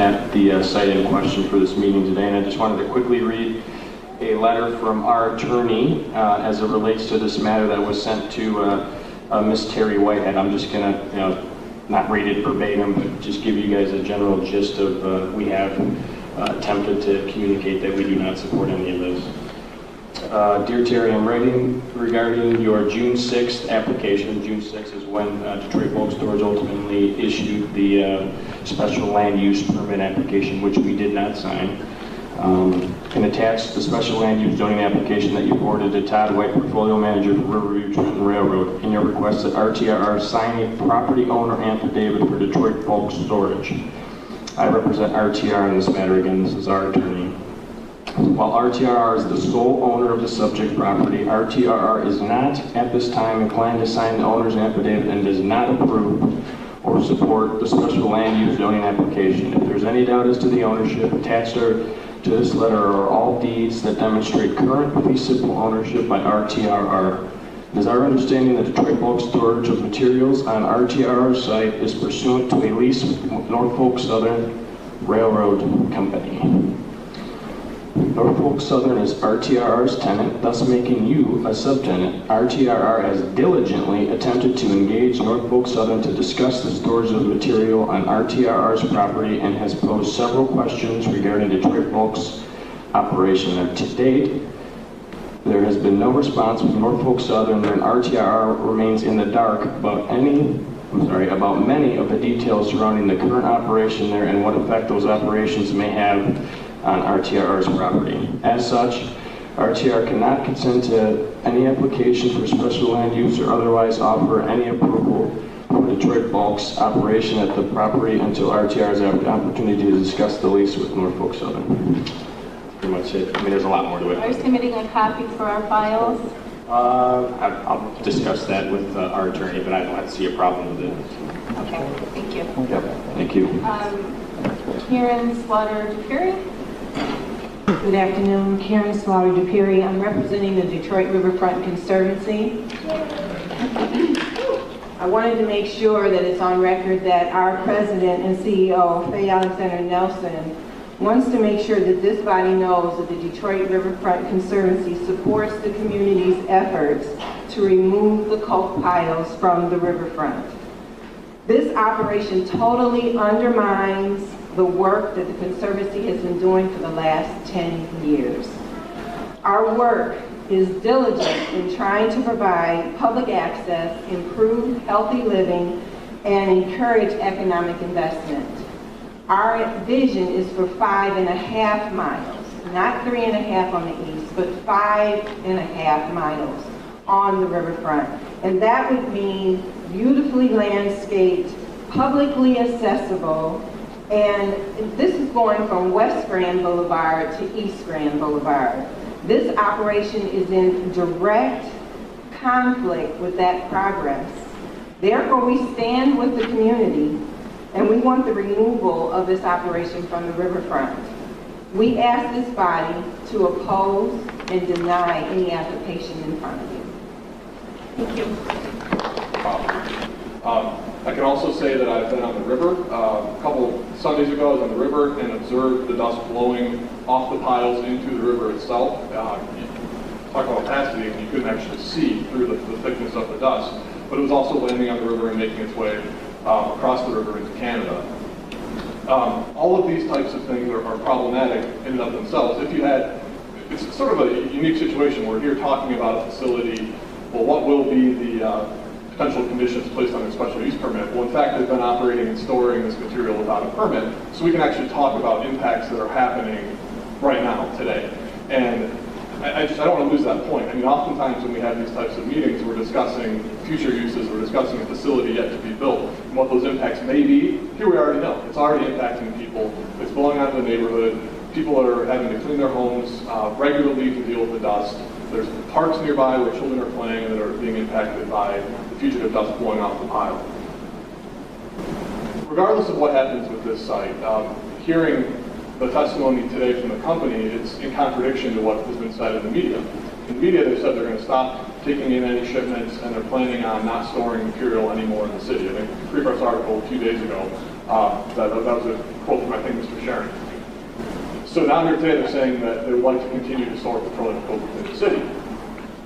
at the site in question for this meeting today, and I just wanted to quickly read a letter from our attorney as it relates to this matter that was sent to Miss Terry Whitehead. I'm just going to, not read it verbatim, but just give you guys a general gist of we have attempted to communicate that we do not support any of this. Dear Terry, I'm writing regarding your June 6th application. June 6th is when Detroit Bulk Storage ultimately issued the special land use permit application, which we did not sign. And attached the special land use zoning application that you forwarded to Todd White, portfolio manager for Riverview Trenton Railroad, in your request that RTRR sign a property owner affidavit for Detroit Bulk Storage. I represent RTR in this matter. Again, this is our attorney. While RTRR is the sole owner of the subject property, RTRR is not at this time inclined to sign the owner's affidavit and does not approve or support the special land use zoning application. If there's any doubt as to the ownership, attached to this letter are all deeds that demonstrate current municipal ownership by RTRR. It is our understanding that Detroit Bulk Storage of materials on RTRR's site is pursuant to a lease with Norfolk Southern Railroad Company. Norfolk Southern is RTRR's tenant, thus making you a subtenant. RTRR has diligently attempted to engage Norfolk Southern to discuss the storage of material on RTRR's property and has posed several questions regarding Detroit Bulk's operation. And to date, there has been no response from Norfolk Southern, and RTRR remains in the dark about many of the details surrounding the current operation there and what effect those operations may have on RTRR's property. As such, RTR cannot consent to any application for special land use or otherwise offer any approval for Detroit Bulk's operation at the property until RTR has had the opportunity to discuss the lease with Norfolk Southern. That's pretty much it. I mean, there's a lot more to it. Are you submitting a copy for our files? I'll discuss that with our attorney, but I don't see a problem with it. Okay, thank you. Yep, thank you. Karen Slaughter-Dupury. Good afternoon, Karen Slaughter-Dupury. I'm representing the Detroit Riverfront Conservancy. I wanted to make sure that it's on record that our president and CEO, Faye Alexander Nelson, wants to make sure that this body knows that the Detroit Riverfront Conservancy supports the community's efforts to remove the coke piles from the riverfront. This operation totally undermines the work that the Conservancy has been doing for the last 10 years. Our work is diligent in trying to provide public access, improve healthy living, and encourage economic investment. Our vision is for 5.5 miles, not 3.5 on the east, but 5.5 miles on the riverfront. And that would mean beautifully landscaped, publicly accessible, and this is going from West Grand Boulevard to East Grand Boulevard. This operation is in direct conflict with that progress. Therefore, we stand with the community, and we want the removal of this operation from the riverfront. We ask this body to oppose and deny any application in front of you. Thank you. I can also say that I've been on the river. A couple Sundays ago, I was on the river and observed the dust blowing off the piles into the river itself. Talk about opacity, and you couldn't actually see through the thickness of the dust. But it was also landing on the river and making its way across the river into Canada. All of these types of things are problematic in and of themselves. It's sort of a unique situation. We're here talking about a facility. Well, what will be the potential conditions placed on a special use permit? Well, in fact, they've been operating and storing this material without a permit, so we can actually talk about impacts that are happening right now, today. And I don't want to lose that point. I mean, oftentimes when we have these types of meetings, we're discussing future uses, we're discussing a facility yet to be built, and what those impacts may be. Here we already know. It's already impacting people. It's blowing out of the neighborhood. People are having to clean their homes regularly to deal with the dust. There's parks nearby where children are playing that are being impacted by the fugitive dust blowing off the pile. Regardless of what happens with this site, hearing the testimony today from the company, it's in contradiction to what has been said in the media. In the media, they said they're going to stop taking in any shipments and they're planning on not storing material anymore in the city. I think the Free Press article a few days ago That was a quote from, I think, Mr. Sharon. So down here today, they're saying that they would like to continue to store petroleum coke within the city.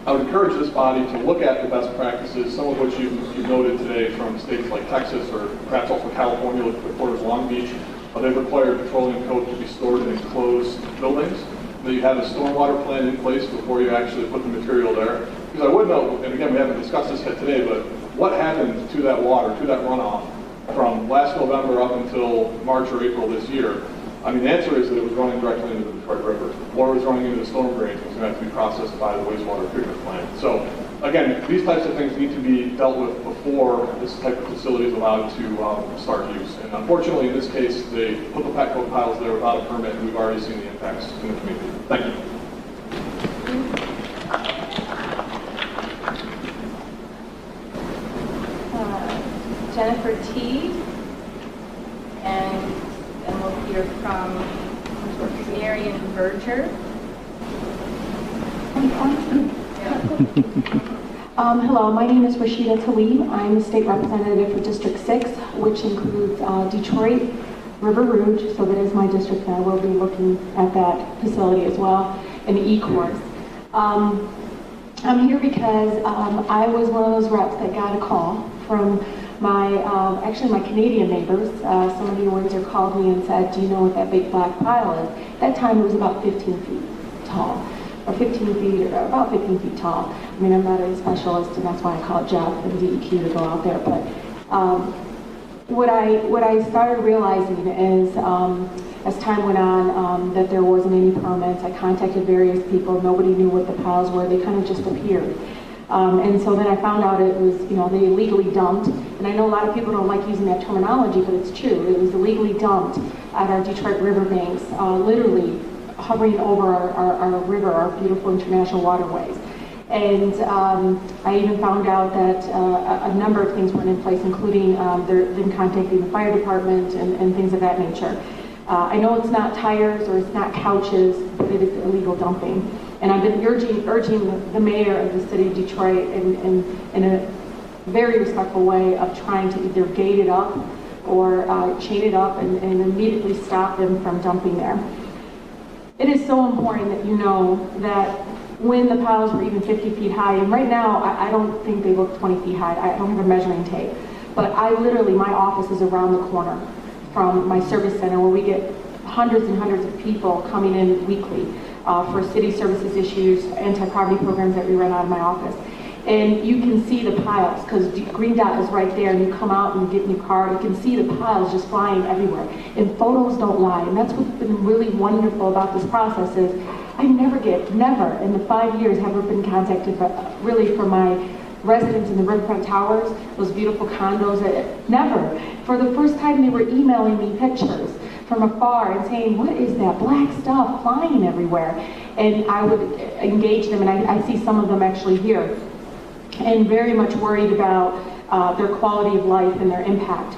I would encourage this body to look at the best practices, some of which you've noted today from states like Texas or perhaps also California, like the Port of Long Beach. They've required petroleum coke to be stored in enclosed buildings. That you have a stormwater plan in place before you actually put the material there. Because I would note, and again, we haven't discussed this yet today, but what happened to that water, to that runoff from last November up until March or April this year? I mean, the answer is that it was running directly into the Detroit River, or it was running into the storm drains, which was going to have to be processed by the wastewater treatment plant. So, again, these types of things need to be dealt with before this type of facility is allowed to start use. And unfortunately, in this case, they put the petcoke piles there without a permit, and we've already seen the impacts in the community. Thank you. Jennifer T. And then we'll hear from Marion Berger. Hello, my name is Rashida Taleem. I'm the state representative for District 6, which includes Detroit, River Rouge, so that is my district, and I will be looking at that facility as well, and the E-Course. I'm here because I was one of those reps that got a call from actually my Canadian neighbors. Some of the Windsor called me and said, do you know what that big black pile is? At that time it was about 15 feet tall, or 15 feet, or about 15 feet tall. I mean, I'm not a specialist, and that's why I called Jeff and MDEQ to go out there, but what I started realizing is, as time went on, that there wasn't any permits. I contacted various people. Nobody knew what the piles were. They kind of just appeared. And so then I found out it was, they illegally dumped. And I know a lot of people don't like using that terminology, but it's true. It was illegally dumped at our Detroit riverbanks, literally hovering over our river, our beautiful international waterways. And I even found out that a number of things weren't in place, including them contacting the fire department and things of that nature. I know it's not tires or it's not couches, but it is illegal dumping. And I've been urging the mayor of the city of Detroit in a very respectful way of trying to either gate it up or chain it up and immediately stop them from dumping there. It is so important that you know that when the piles were even 50 feet high, and right now I don't think they look 20 feet high, I don't have a measuring tape, but my office is around the corner from my service center where we get hundreds and hundreds of people coming in weekly for city services issues, anti-poverty programs that we run out of my office. And you can see the piles, because Green Dot is right there, and you come out and get in your car, you can see the piles just flying everywhere. And photos don't lie, and that's what's been really wonderful about this process is I never in the 5 years have ever been contacted, but really for my residents in the Riverfront Towers, those beautiful condos, never. For the first time, they were emailing me pictures from afar and saying, what is that black stuff flying everywhere? And I would engage them, and I see some of them actually here, and very much worried about their quality of life and their impact.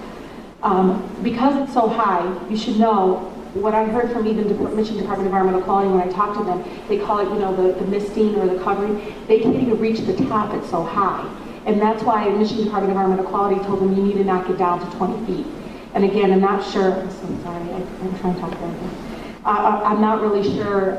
Because it's so high, you should know, what I heard from even Michigan Department of Environmental Quality when I talked to them, they call it, the misting or the covering. They can't even reach the top, it's so high. And that's why Michigan Department of Environmental Quality told them you need to knock it down to 20 feet. And again, I'm not sure, I'm so sorry, I'm trying to talk about this. I'm not really sure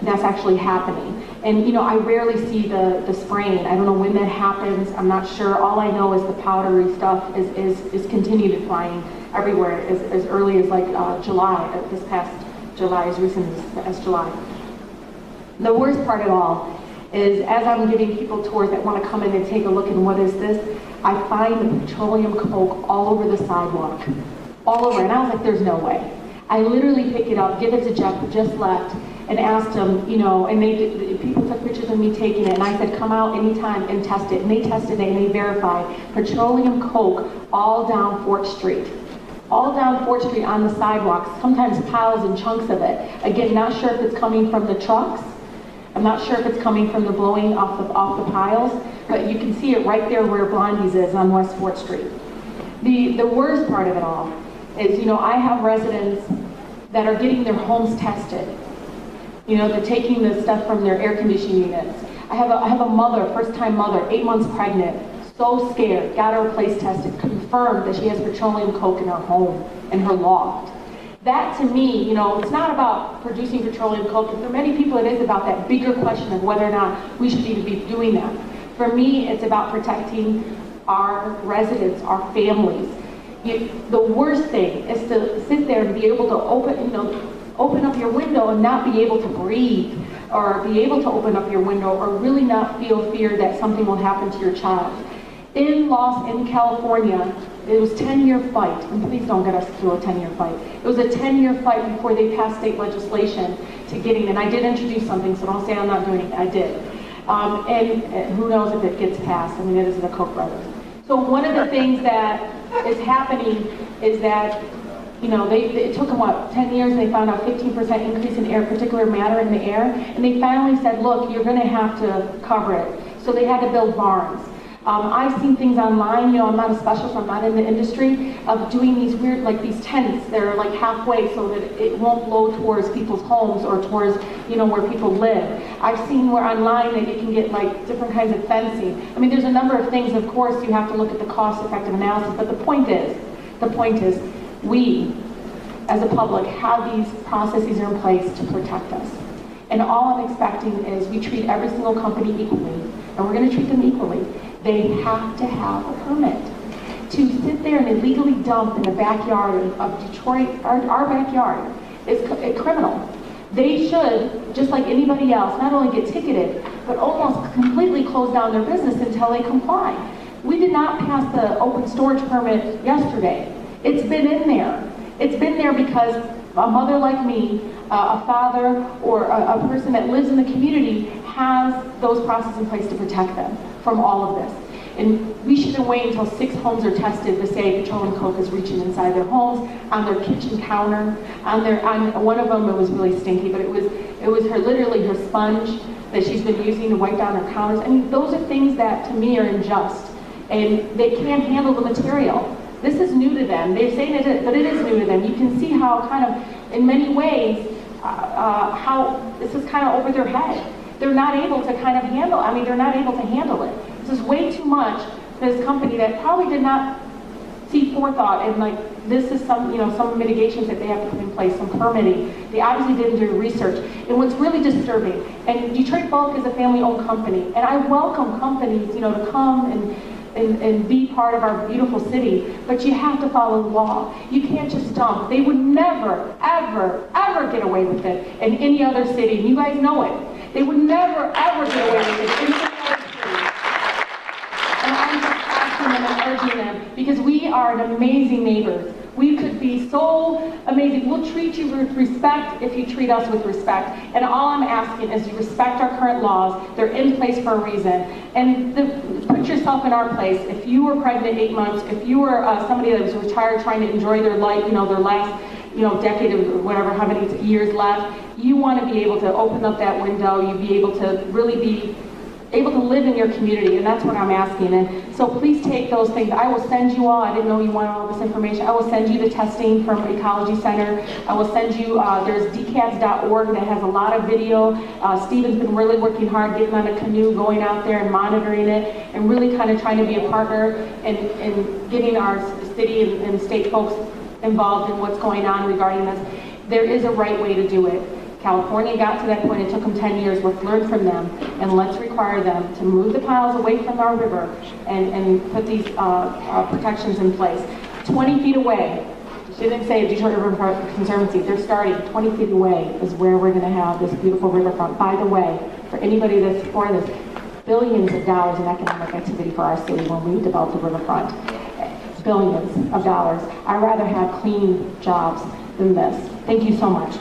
that's actually happening. And I rarely see the spraying. I don't know when that happens. I'm not sure. All I know is the powdery stuff is continued flying everywhere as early as like July, this past July, as recent as July. The worst part of it all is as I'm giving people tours that want to come in and take a look and what is this, I find the petroleum coke all over the sidewalk, all over. And I was like, there's no way. I literally pick it up, give it to Jeff who just left, and asked him, and people took pictures of me taking it, and I said, come out anytime and test it. And they tested it and they verified petroleum coke all down 4th Street. All down 4th Street on the sidewalks, sometimes piles and chunks of it. Again, not sure if it's coming from the trucks. I'm not sure if it's coming from the blowing off the piles, but you can see it right there where Blondie's is on West 4th Street. The worst part of it all is, I have residents that are getting their homes tested. They're taking the stuff from their air conditioning units. I have a mother, first-time mother, 8 months pregnant, so scared, got her place tested, couldn't confirmed that she has petroleum coke in her home, in her loft. That to me, you know, it's not about producing petroleum coke, but for many people it is about that bigger question of whether or not we should even be doing that. For me, it's about protecting our residents, our families. The worst thing is to sit there and be able to open up your window and not be able to breathe, or be able to open up your window, or really not feel fear that something will happen to your child. In California, it was a 10-year fight, and please don't get us through a 10-year fight. It was a 10-year fight before they passed state legislation to getting, and I did introduce something, so don't say I'm not doing it, I did. And who knows if it gets passed, I mean, it is the Koch brothers. So one of the things that is happening is that, you know, it took them, what, 10 years, and they found out 15% increase in particulate matter in the air, and they finally said, look, you're gonna have to cover it. So they had to build barns. I've seen things online, you know, I'm not a specialist, I'm not in the industry, of doing these weird, like these tents, they're like halfway so that it won't blow towards people's homes or towards, you know, where people live. I've seen where online that you can get like different kinds of fencing. I mean, there's a number of things, of course, you have to look at the cost-effective analysis, but the point is, we, as a public, have these processes in place to protect us. And all I'm expecting is we treat every single company equally, and we're gonna treat them equally. They have to have a permit. To sit there and illegally dump in the backyard of Detroit, our backyard, is criminal. They should, just like anybody else, not only get ticketed, but almost completely close down their business until they comply. We did not pass the open storage permit yesterday. It's been in there. It's been there because a mother like me, a father, or a person that lives in the community has those processes in place to protect them from all of this. And we shouldn't wait until 6 homes are tested to say petroleum coke is reaching inside their homes, on their kitchen counter, on one of them it was really stinky, but it was literally her sponge that she's been using to wipe down her counters. I mean, those are things that to me are unjust, and they can't handle the material. This is new to them. They're saying it is, but it is new to them. You can see how kind of, in many ways, how this is kind of over their head. They're not able to kind of handle, I mean, they're not able to handle it. This is way too much for this company that probably did not see forethought, and like, this is some, you know, some mitigations that they have to put in place, some permitting. They obviously didn't do research. And what's really disturbing, and Detroit Bulk is a family-owned company, and I welcome companies, you know, to come and be part of our beautiful city, but you have to follow the law. You can't just dump. They would never, ever, ever get away with it in any other city, and you guys know it. They would never, ever get away with it in any other city. And I'm just asking them and urging them, because we are an amazing neighbors. We could be so amazing. We'll treat you with respect if you treat us with respect. And all I'm asking is you respect our current laws. They're in place for a reason. And put yourself in our place. If you were pregnant 8 months, if you were somebody that was retired trying to enjoy their life, you know, their last, you know, decade of whatever, how many years left, you want to be able to open up that window. You be able to really be able to live in your community, and that's what I'm asking. And so please take those things. I will send you all, I didn't know you wanted all this information, I will send you the testing from Ecology Center. I will send you, there's DCATS.org that has a lot of video. Stephen's been really working hard, getting on a canoe, going out there and monitoring it, and really kind of trying to be a partner in getting our city and state folks involved in what's going on regarding this. There is a right way to do it. California got to that point, it took them 10 years, let's learn from them, and let's require them to move the piles away from our river and put these protections in place. 20 feet away, she didn't say Detroit Riverfront Conservancy, they're starting 20 feet away is where we're gonna have this beautiful riverfront. By the way, for anybody that's for this, billions of dollars in economic activity for our city when we develop the riverfront. Billions of dollars. I'd rather have clean jobs than this. Thank you so much.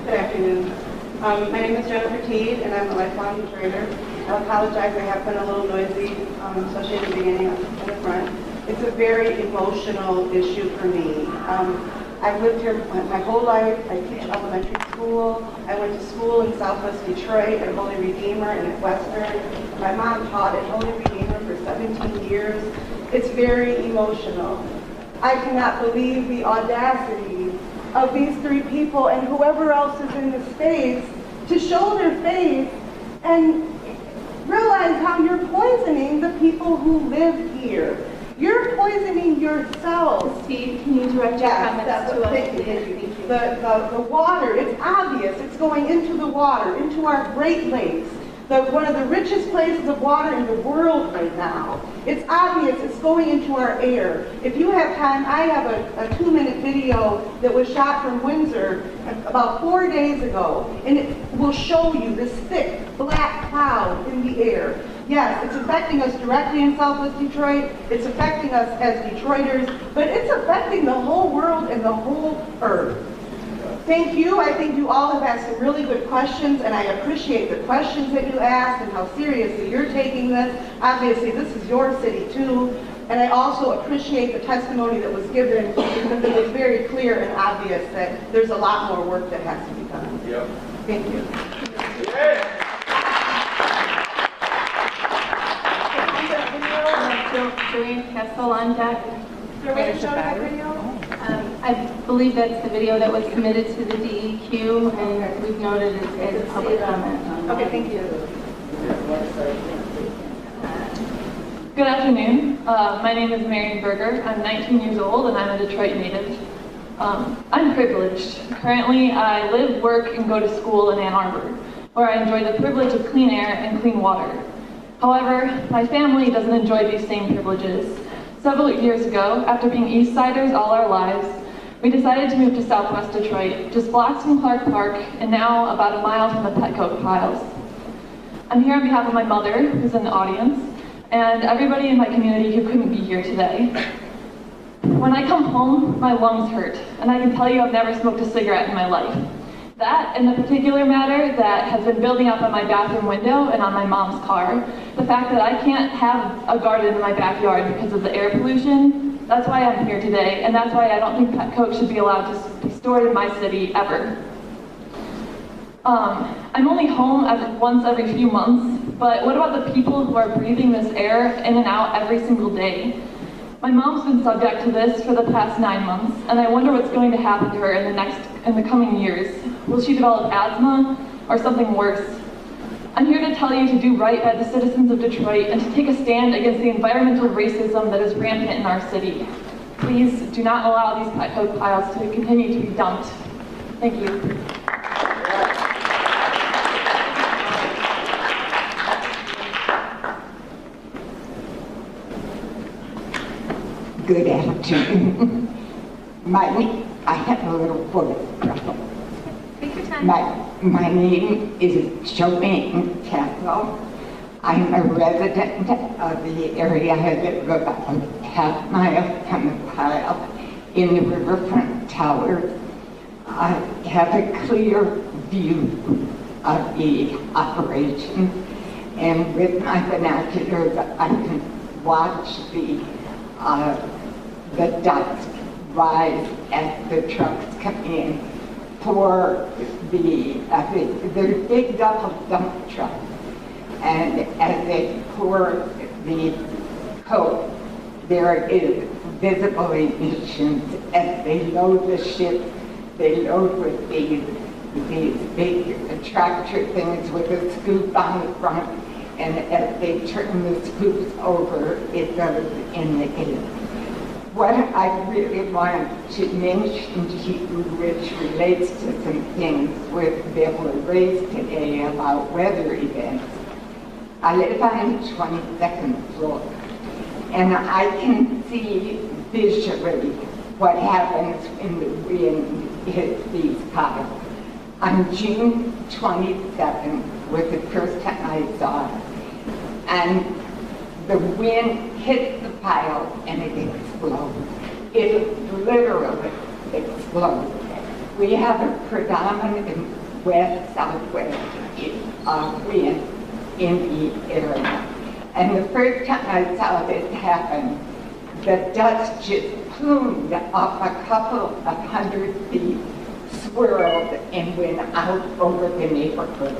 Good afternoon. My name is Jennifer Teed, and I'm a lifelong Detroiter. I apologize, I have been a little noisy, especially at the beginning in the front. It's a very emotional issue for me. I've lived here my whole life. I teach elementary school. I went to school in Southwest Detroit at Holy Redeemer and at Western. My mom taught at Holy Redeemer for 17 years. It's very emotional. I cannot believe the audacity of these three people and whoever else is in the space to show their face and realize how you're poisoning the people who live here. You're poisoning yourselves. Steve, can you direct your comments to us, please? Thank you. The water, it's obvious, it's going into the water, into our Great Lakes, one of the richest places of water in the world right now. It's obvious it's going into our air. If you have time, I have a 2-minute video that was shot from Windsor about 4 days ago, and it will show you this thick black cloud in the air. Yes, it's affecting us directly in Southwest Detroit. It's affecting us as Detroiters, but it's affecting the whole world and the whole earth. Thank you. I think you all have asked some really good questions, and I appreciate the questions that you asked and how seriously you're taking this. Obviously, this is your city too, and I also appreciate the testimony that was given because it was very clear and obvious that there's a lot more work that has to be done. Yep. Thank you. Joanne Kessel on deck. Joanne, show that video. I believe that's the video that was submitted to the DEQ, and we've noted it as public comment. Okay, thank you. Good afternoon. My name is Marion Berger. I'm 19 years old and I'm a Detroit native. I'm privileged. Currently, I live, work, and go to school in Ann Arbor, where I enjoy the privilege of clean air and clean water. However, my family doesn't enjoy these same privileges. Several years ago, after being East Siders all our lives, we decided to move to Southwest Detroit, just blocks from Clark Park, and now about a mile from the petcoke piles. I'm here on behalf of my mother, who's in the audience, and everybody in my community who couldn't be here today. When I come home, my lungs hurt, and I can tell you I've never smoked a cigarette in my life. That, and the particular matter that has been building up on my bathroom window and on my mom's car, the fact that I can't have a garden in my backyard because of the air pollution, that's why I'm here today, and that's why I don't think petcoke should be allowed to be stored in my city ever. I'm only home once every few months, but what about the people who are breathing this air in and out every single day? My mom's been subject to this for the past 9 months, and I wonder what's going to happen to her in the coming years. Will she develop asthma or something worse? I'm here to tell you to do right by the citizens of Detroit and to take a stand against the environmental racism that is rampant in our city. Please do not allow these petcoke piles to continue to be dumped. Thank you. Good afternoon. I have a little voice problem. Take your time. My name is Joanne Kessel. I'm a resident of the area. I live about a half mile from the pile in the Riverfront Towers. I have a clear view of the operation, and with my binoculars I can watch the dust rise as the trucks come in for they're big double dump trucks, and as they pour the coke, there is visible emissions as they load the ship. They load with these big tractor things with a scoop on the front, and as they turn the scoops over, it goes in the air. What I really want to mention to you, which relates to some things with Bill raised today about weather events. I live on the 22nd floor, and I can see visually what happens when the wind hits these piles. On June 27th was the first time I saw it, and the wind hits the pile and it explodes. It literally explodes. We have a predominant west-southwest wind in the area. And the first time I saw this happen, the dust just plumed off a couple of 100 feet, swirled, and went out over the neighborhood.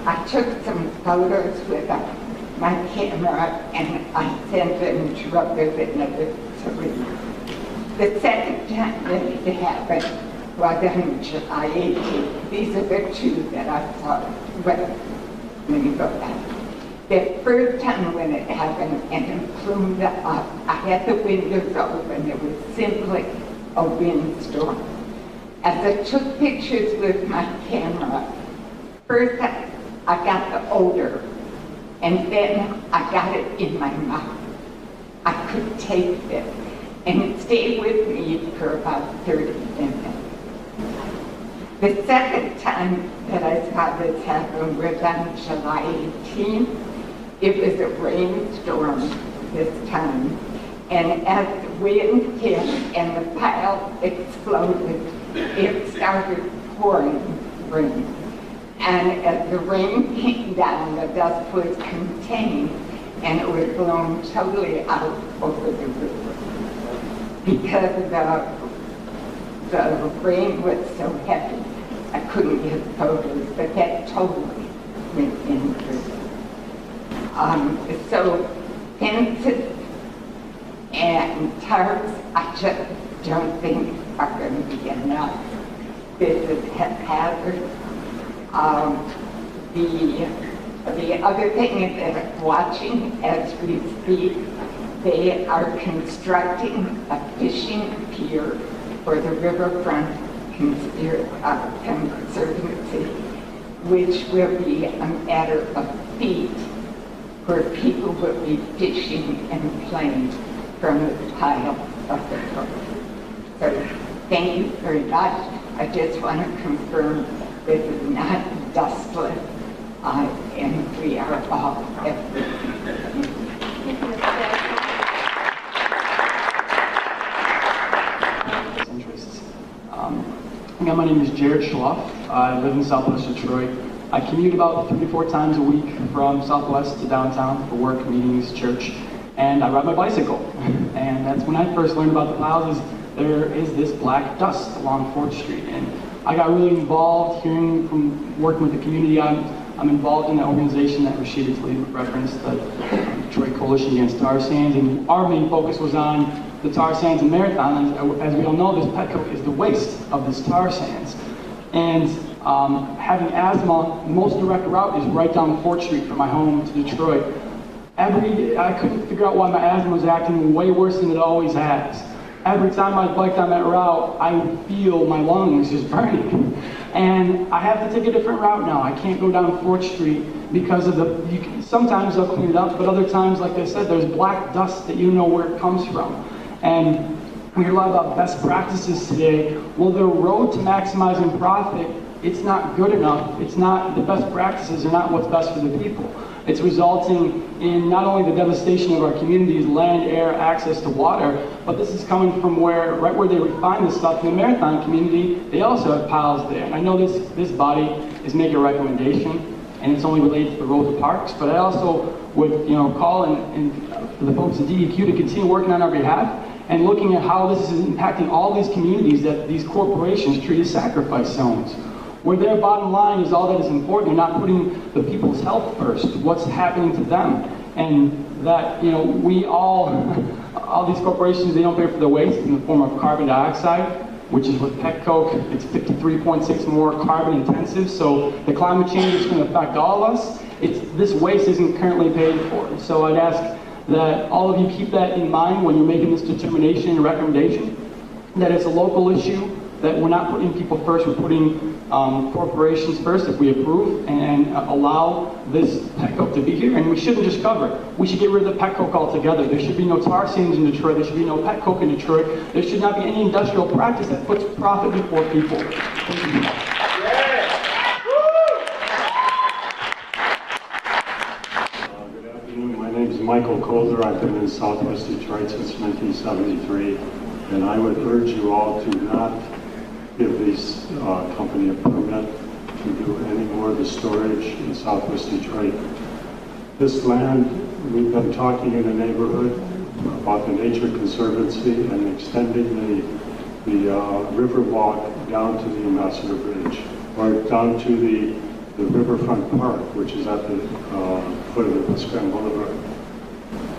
I took some photos with my camera, and I sent them to Representative Serena. The second time that it happened was on July 18th. These are the two that I saw. Well, let me go back. The first time when it happened and it plumed up, I had the windows open. It was simply a windstorm. As I took pictures with my camera, first I got the odor, and then I got it in my mouth. I could taste it, and it stayed with me for about 30 minutes. The second time that I saw this happen was on July 18th. It was a rainstorm this time, and as the wind hit and the pile exploded, it started pouring rain. And as the rain came down, the dust was contained, and it was blown totally out over the river. Because the rain was so heavy, I couldn't get photos, but that totally went in the river. So fences and tarps, I just don't think are going to be enough. This is haphazard. The other thing is that watching as we speak, they are constructing a fishing pier for the Riverfront Conservancy, which will be a matter of feet, where people will be fishing and playing from the pile of the boat. So thank you very much. I just want to confirm this is not dustless, and we are all interests. Again, my name is Jared Schloff. I live in Southwest Detroit. I commute about 3 to 4 times a week from Southwest to downtown for work, meetings, church, and I ride my bicycle. And that's when I first learned about the piles. There is this black dust along 4th Street, and I got really involved hearing from working with the community. I'm involved in an organization that Rashida Tlaib referenced, the Detroit Coalition Against Tar Sands, and our main focus was on the tar sands and Marathon. As we all know, this petcoke is the waste of this tar sands. And having asthma, the most direct route is right down 4th Street from my home to Detroit. I couldn't figure out why my asthma was acting way worse than it always has. Every time I biked on that route, I would feel my lungs just burning. And I have to take a different route now. I can't go down 4th Street because of sometimes they'll clean it up, but other times, like I said, there's black dust that you know where it comes from. And we hear a lot about best practices today. Well, the road to maximizing profit, it's not good enough. It's not, the best practices are not what's best for the people. It's resulting in not only the devastation of our communities, land, air, access to water, but this is coming from right where they refine this stuff in the Marathon community. They also have piles there. And I know this body is making a recommendation, and it's only related to the Rosa Parks, but I also would call for the folks at DEQ to continue working on our behalf and looking at how this is impacting all these communities that these corporations treat as sacrifice zones, where their bottom line is all that is important. They're not putting the people's health first, what's happening to them. And that, we all these corporations, they don't pay for the waste in the form of carbon dioxide, which is with petcoke, it's 53.6 more carbon intensive, so the climate change is going to affect all of us. This waste isn't currently paid for. So I'd ask that all of you keep that in mind when you're making this determination and recommendation, that it's a local issue, that we're not putting people first, we're putting corporations first if we approve and allow this petcoke to be here. And we shouldn't just cover it. We should get rid of the petcoke altogether. There should be no tar sands in Detroit. There should be no petcoke in Detroit. There should not be any industrial practice that puts profit before people. Thank you. Good afternoon. My name is Michael Colder. I've been in Southwest Detroit since 1973, and I would urge you all to not give this company a permit to do any more of the storage in Southwest Detroit. This land, we've been talking in the neighborhood about the Nature Conservancy and extending the river walk down to the Ambassador Bridge, or down to the Riverfront Park, which is at the foot of the West Grand Boulevard.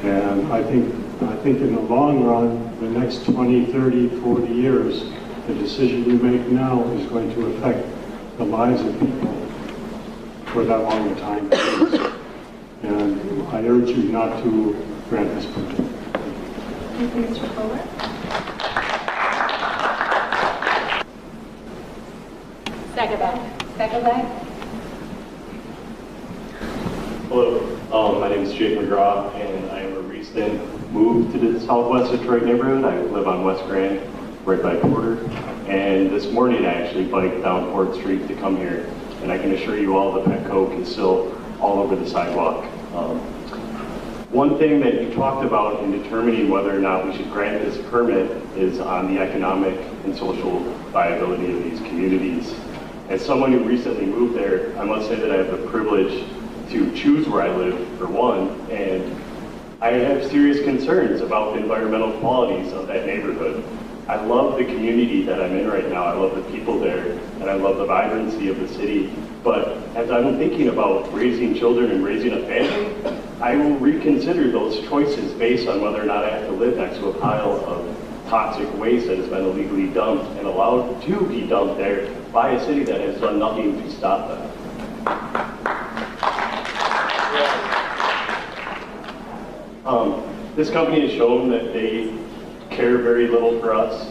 And I think I think in the long run, the next 20, 30, 40 years, the decision you make now is going to affect the lives of people for that long a time. And I urge you not to grant this permit. Thank you, Mr. Fuller. Second. Hello, my name is Jake McGraw, and I am a recent move to the Southwest Detroit neighborhood. I live on West Grand, right by Porter. And this morning I actually biked down Port Street to come here. And I can assure you all the petcoke is still all over the sidewalk. One thing that you talked about in determining whether or not we should grant this permit is on the economic and social viability of these communities. As someone who recently moved there, I must say that I have the privilege to choose where I live, for one, and I have serious concerns about the environmental qualities of that neighborhood. I love the community that I'm in right now. I love the people there, and I love the vibrancy of the city. But as I'm thinking about raising children and raising a family, I will reconsider those choices based on whether or not I have to live next to a pile of toxic waste that has been illegally dumped and allowed to be dumped there by a city that has done nothing to stop that. This company has shown that they care very little for us.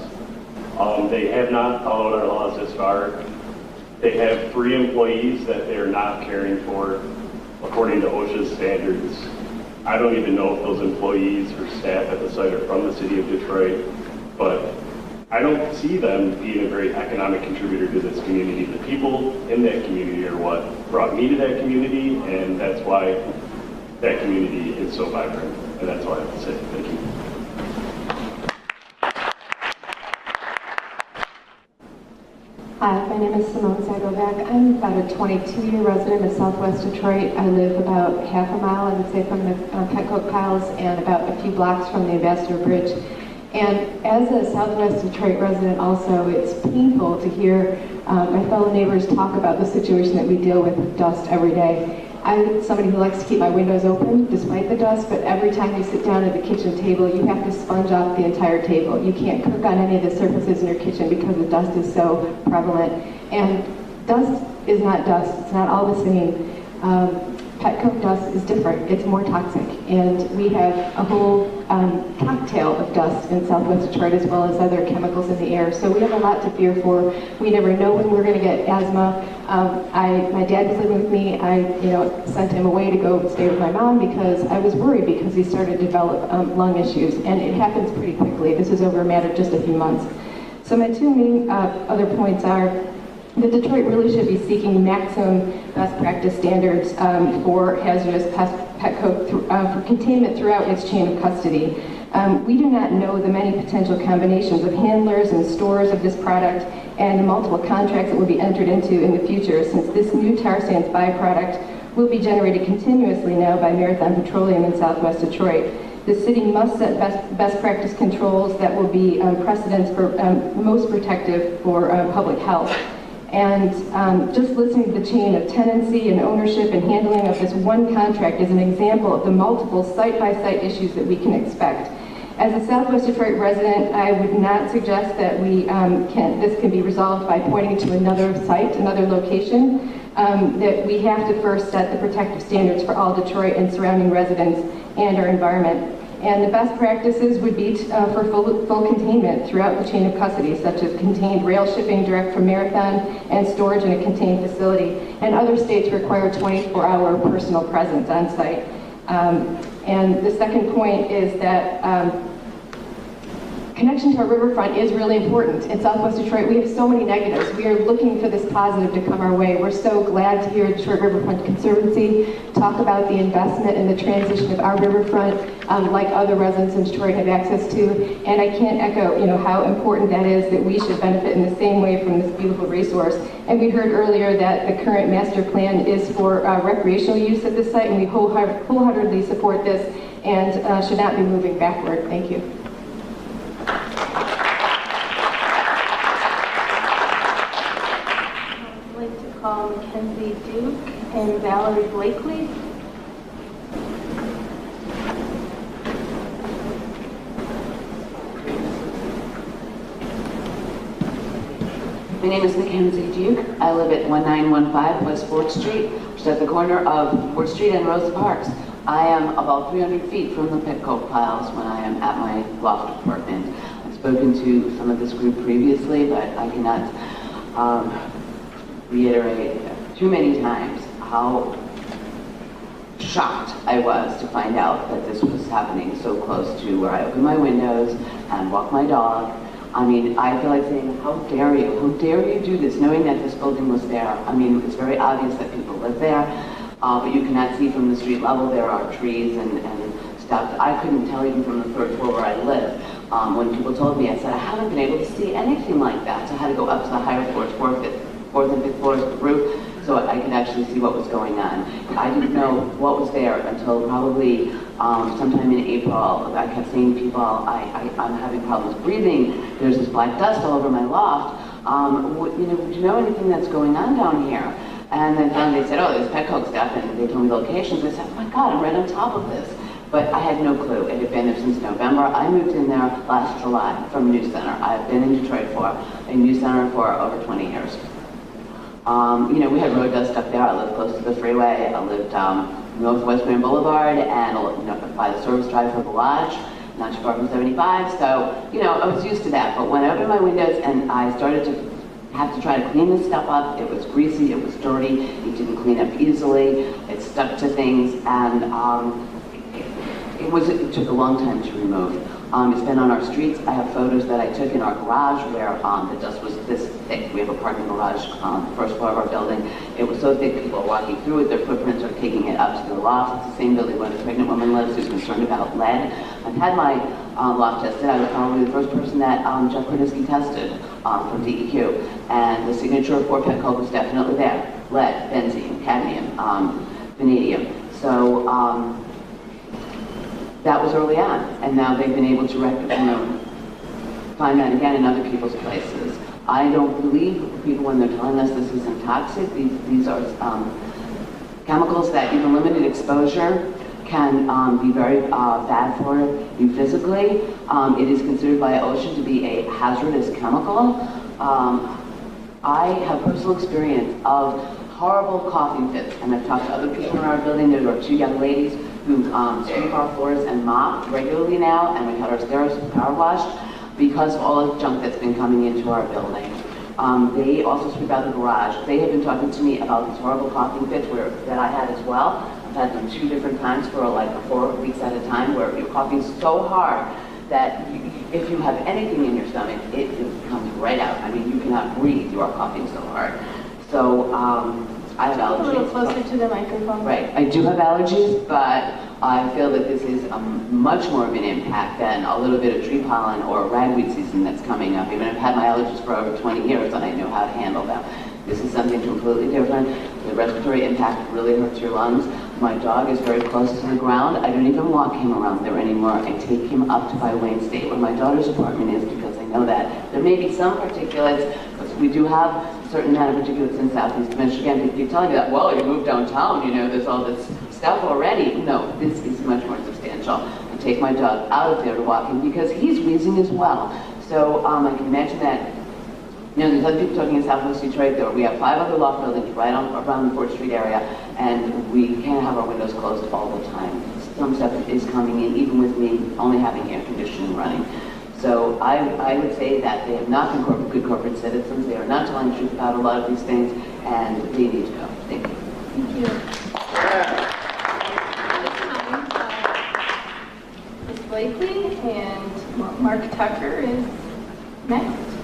They have not followed our laws this far. They have 3 employees that they are not caring for according to OSHA's standards. I don't even know if those employees or staff at the site are from the city of Detroit, but I don't see them being a very economic contributor to this community. The people in that community are what brought me to that community, and that's why that community is so vibrant. And that's all I have to say. Thank you. Hi, my name is Simone Sagovac. I'm about a 22-year resident of Southwest Detroit. I live about half a mile, I would say, from the petcoke piles and about a few blocks from the Ambassador Bridge. And as a Southwest Detroit resident also, it's painful to hear my fellow neighbors talk about the situation that we deal with dust every day. I'm somebody who likes to keep my windows open despite the dust, but every time you sit down at the kitchen table, you have to sponge off the entire table. You can't cook on any of the surfaces in your kitchen because the dust is so prevalent. And dust is not dust. It's not all the same. Petcoke dust is different. It's more toxic. And we have a whole cocktail of dust in Southwest Detroit as well as other chemicals in the air. So we have a lot to fear for. We never know when we're going to get asthma. My dad was living with me. I sent him away to go stay with my mom because I was worried because he started to develop lung issues. And it happens pretty quickly. This is over a matter of just a few months. So my 2 main other points are that Detroit really should be seeking maximum best practice standards for hazardous petcoke for containment throughout its chain of custody. We do not know the many potential combinations of handlers and stores of this product and the multiple contracts that will be entered into in the future, since this new tar sands byproduct will be generated continuously now by Marathon Petroleum in Southwest Detroit. The city must set best practice controls that will be precedents for most protective for public health. And just listening to the chain of tenancy and ownership and handling of this one contract is an example of the multiple site-by-site issues that we can expect. As a Southwest Detroit resident, I would not suggest that this can be resolved by pointing to another site, another location, that we have to first set the protective standards for all Detroit and surrounding residents and our environment. And the best practices would be for full containment throughout the chain of custody, such as contained rail shipping direct from Marathon and storage in a contained facility. And other states require 24-hour personal presence on site. And the second point is that connection to our riverfront is really important. In Southwest Detroit, we have so many negatives. We are looking for this positive to come our way. We're so glad to hear Detroit Riverfront Conservancy talk about the investment and the transition of our riverfront, like other residents in Detroit have access to. And I can't echo, how important that is, that we should benefit in the same way from this beautiful resource. And we heard earlier that the current master plan is for recreational use at this site, and we wholeheartedly support this and should not be moving backward. Thank you. Mackenzie Duke and Valerie Blakely. My name is Mackenzie Duke. I live at 1915 West 4th Street, which is at the corner of 4th Street and Rosa Parks. I am about 300 feet from the petcoke piles when I am at my loft apartment. I've spoken to some of this group previously, but I cannot reiterate too many times how shocked I was to find out that this was happening so close to where I open my windows and walk my dog. I mean, I feel like saying, how dare you do this, knowing that this building was there. I mean, it's very obvious that people live there, but you cannot see from the street level. There are trees and stuff. I couldn't tell even from the third floor where I live. When people told me, I said, I haven't been able to see anything like that. So I had to go up to the higher floors, fourth and fifth floors of the roof, so I could actually see what was going on. I didn't know what was there until probably sometime in April. I kept seeing people, I'm having problems breathing. There's this black dust all over my loft. Would you know anything that's going on down here? And then finally they said, oh, there's petcoke stuff, and they told me locations. I said, oh my God, I'm right on top of this. But I had no clue. It had been there since November. I moved in there last July from New Center. I've been in Detroit for a New Center for over 20 years. We had road dust up there. I lived close to the freeway. I lived Northwest Grand Boulevard and by the service drive for the lodge, not too far from 75. So, I was used to that. But when I opened my windows and I started to have to try to clean this stuff up, it was greasy, it was dirty, it didn't clean up easily, it stuck to things, and it took a long time to remove. It's been on our streets. I have photos that I took in our garage where the dust was this thick. We have a parking garage on the first floor of our building. It was so thick, people are walking through it, their footprints are taking it up to the loft. It's the same building where the pregnant woman lives who's concerned about lead. I've had my loft tested. I was probably the first person that Jeff Korniski tested from DEQ. And the signature for petcoke was definitely there. Lead, benzene, cadmium, vanadium. So, that was early on, and now they've been able to find that again in other people's places. I don't believe people when they're telling us this isn't toxic. These are chemicals that even limited exposure can be very bad for you physically. It is considered by OSHA to be a hazardous chemical. I have personal experience of horrible coughing fits, and I've talked to other people in our building. There are two young ladies who sweep our floors and mop regularly now, and we've had our stairs power washed because of all the junk that's been coming into our building. They also sweep out the garage. They have been talking to me about these horrible coughing fits that I had as well. I've had them 2 different times for like 4 weeks at a time, where you're coughing so hard that if you have anything in your stomach, it comes right out. I mean, you cannot breathe. You are coughing so hard. So I have allergies. A little closer to the microphone. Right. I do have allergies, but I feel that this is much more of an impact than a little bit of tree pollen or ragweed season that's coming up. Even I've had my allergies for over 20 years and I know how to handle them. This is something completely different. The respiratory impact really hurts your lungs. My dog is very close to the ground. I don't even walk him around there anymore. I take him up to by Wayne State, where my daughter's apartment is, because I know that there may be some particulates, but we do have a certain amount of particulates in Southeast Michigan. If you're telling me that, well, you moved downtown, there's all this stuff already. No, this is much more substantial. I take my dog out of there to walk him because he's wheezing as well. So I can imagine that. There's other people talking in Southwest Detroit. We have 5 other loft buildings right around the 4th Street area, and we can't have our windows closed all the time. Some stuff is coming in, even with me only having air conditioning running. So I would say that they have not been good corporate citizens. They are not telling the truth about a lot of these things, and they need to go. Thank you. Thank you. Ms. Blakely and Mark Tucker is next.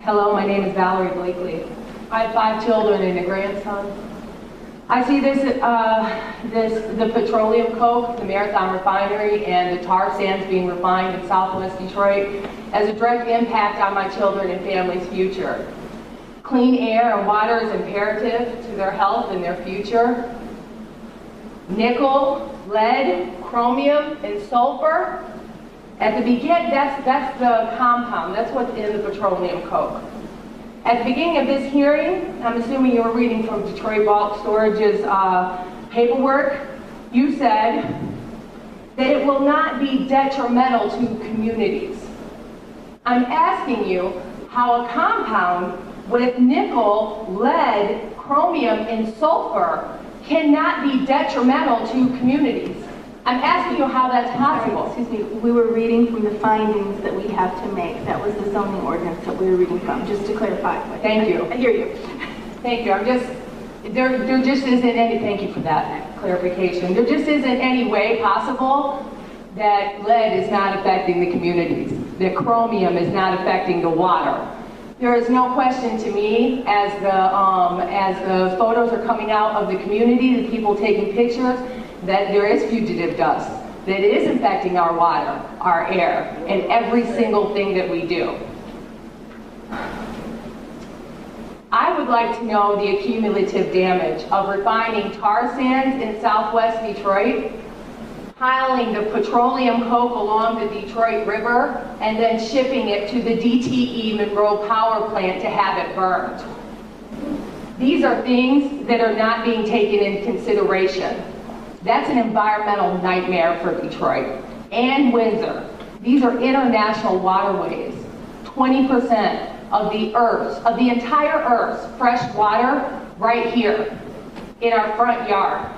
Hello, my name is Valerie Blakely. I have 5 children and a grandson. I see the petroleum coke, the Marathon refinery, and the tar sands being refined in Southwest Detroit as a direct impact on my children and family's future. Clean air and water is imperative to their health and their future. Nickel, lead, chromium, and sulfur. At the beginning, that's the compound. That's what's in the petroleum coke. At the beginning of this hearing, I'm assuming you were reading from Detroit Bulk Storage's paperwork, you said that it will not be detrimental to communities. I'm asking you how a compound with nickel, lead, chromium, and sulfur cannot be detrimental to communities. I'm asking you how that's possible. Excuse me, we were reading from the findings that we have to make. That was the zoning ordinance that we were reading from, just to clarify. Thank you. I hear you. Thank you. There just isn't any, thank you for that clarification. There just isn't any way possible that lead is not affecting the communities, that chromium is not affecting the water. There is no question to me, as the photos are coming out of the community, the people taking pictures, that there is fugitive dust that is affecting our water, our air, and every single thing that we do. I would like to know the accumulative damage of refining tar sands in southwest Detroit, piling the petroleum coke along the Detroit River, and then shipping it to the DTE Monroe Power Plant to have it burned. These are things that are not being taken into consideration. That's an environmental nightmare for Detroit and Windsor. These are international waterways. 20% of the entire Earth's fresh water right here in our front yard.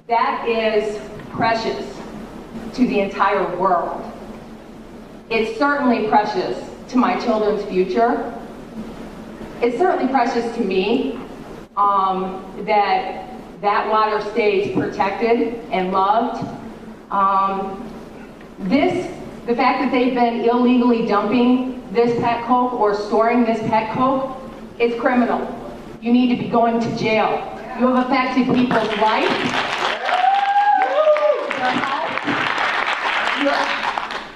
That is precious to the entire world. It's certainly precious to my children's future. It's certainly precious to me that water stays protected and loved. The fact that they've been illegally dumping this petcoke or storing this petcoke is criminal. You need to be going to jail. You have affected people's life.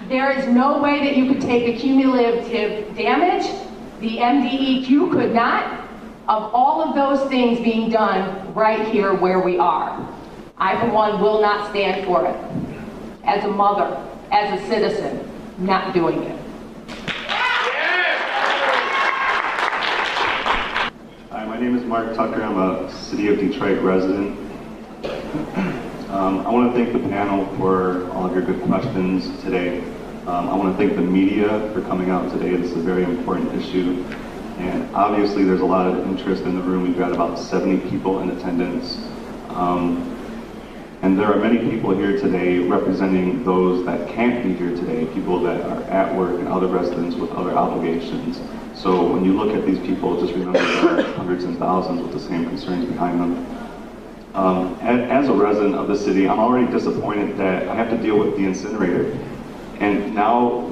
There is no way that you could take accumulative damage. The MDEQ could not, of all of those things being done right here where we are. I, for one, will not stand for it. As a mother, as a citizen, not doing it. Hi, my name is Mark Tucker. I'm a City of Detroit resident. I want to thank the panel for all of your good questions today. I want to thank the media for coming out today. This is a very important issue. And obviously there's a lot of interest in the room. We've got about 70 people in attendance. And there are many people here today representing those that can't be here today, people that are at work and other residents with other obligations. So when you look at these people, just remember there are hundreds and thousands with the same concerns behind them. As a resident of the city, I'm already disappointed that I have to deal with the incinerator. And now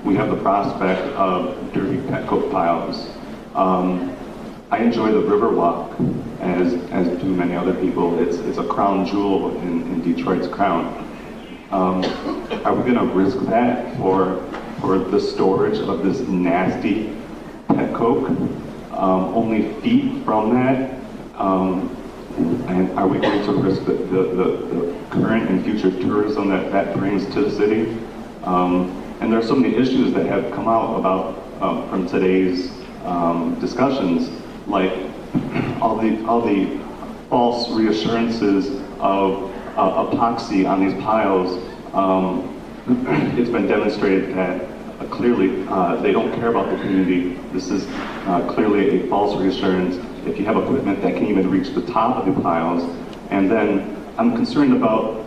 we have the prospect of dirty petcoke piles. I enjoy the Riverwalk, as do many other people. It's a crown jewel in Detroit's crown. Are we going to risk that for the storage of this nasty petcoke? Only feet from that? And are we going to risk the current and future tourism that brings to the city? And there are so many issues that have come out about from today's discussions, like all the false reassurances of epoxy on these piles. It's been demonstrated that clearly they don't care about the community. This is clearly a false reassurance. If you have equipment that can even reach the top of the piles, and then I'm concerned about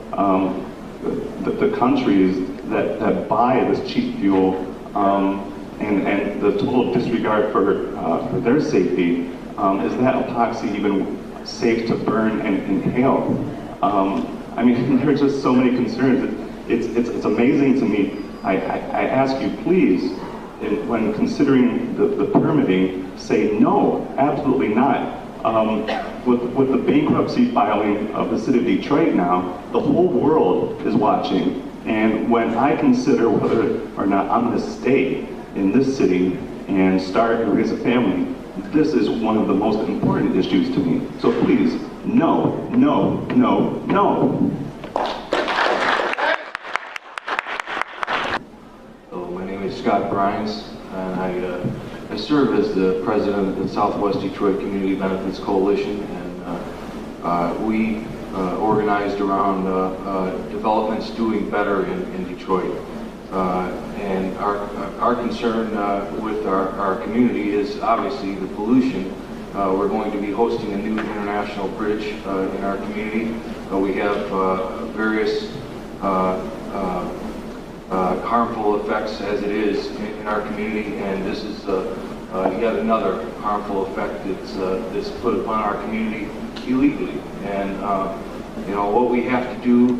the countries that buy this cheap fuel and the total disregard for their safety. Is that epoxy even safe to burn and inhale? I mean, there are just so many concerns. It's amazing to me. I ask you, please, when considering the permitting, say no, absolutely not. With the bankruptcy filing of the city of Detroit now, the whole world is watching. And when I consider whether or not I'm going to stay in this city and start and raise a family, this is one of the most important issues to me. So please, no, no, no, no. My name is Scott Bryans, and I serve as the president of the Southwest Detroit Community Benefits Coalition, and we organized around developments doing better in Detroit. And our concern with our community is obviously the pollution. We're going to be hosting a new international bridge in our community. We have various harmful effects as it is in our community, and this is yet another harmful effect that's put upon our community illegally. And you know, what we have to do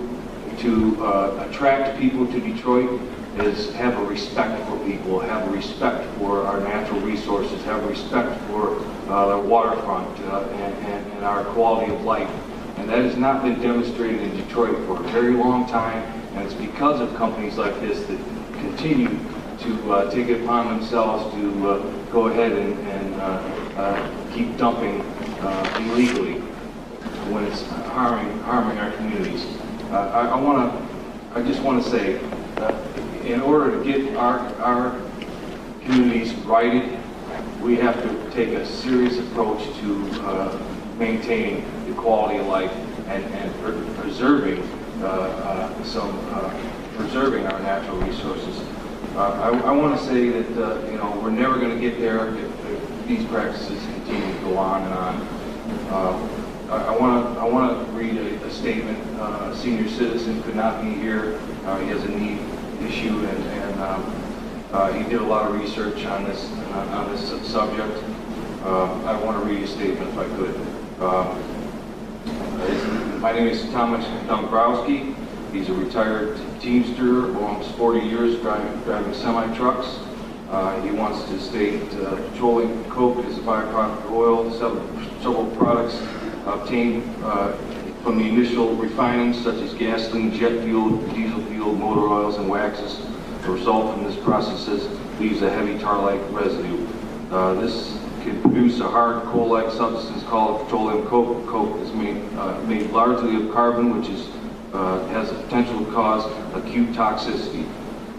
to attract people to Detroit is have a respect for people, have a respect for our natural resources, have a respect for the waterfront and our quality of life. And that has not been demonstrated in Detroit for a very long time, and it's because of companies like this that continue to take it upon themselves to go ahead and keep dumping illegally when it's harming our communities. I just want to say, in order to get our communities righted, we have to take a serious approach to maintaining the quality of life and preserving preserving our natural resources. I want to say that you know, we're never going to get there if these practices continue to go on and on. I want to read a statement. A senior citizen could not be here. He has a knee issue, and he did a lot of research on this subject. I want to read a statement if I could. My name is Thomas Dombrowski. He's a retired Teamster, almost 40 years driving semi-trucks. He wants to state petroleum coke is a byproduct of oil. Several products obtained from the initial refining, such as gasoline, jet fuel, diesel fuel, motor oils, and waxes. The result from this processes leaves a heavy tar-like residue. This can produce a hard coal-like substance called petroleum coke. Coke is made largely of carbon, which has the potential to cause acute toxicity.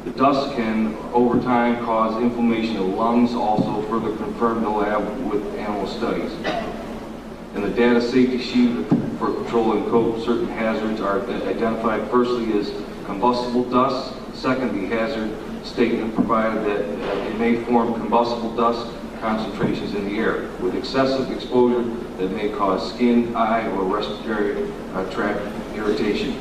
The dust can, over time, cause inflammation of lungs, also further confirmed in the lab with animal studies. In the data safety sheet for petroleum coke, certain hazards are identified. Firstly is combustible dust. Second, the hazard statement provided that it may form combustible dust concentrations in the air with excessive exposure that may cause skin, eye, or respiratory tract irritation.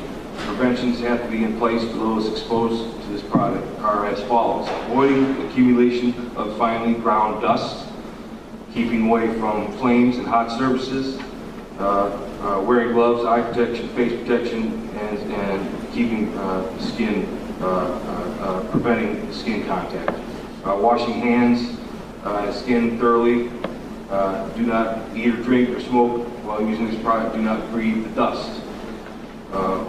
Preventions have to be in place for those exposed to this product are as follows: avoiding accumulation of finely ground dust, keeping away from flames and hot surfaces, wearing gloves, eye protection, face protection, and keeping preventing skin contact. Washing hands, skin thoroughly. Do not eat or drink or smoke while using this product. Do not breathe the dust.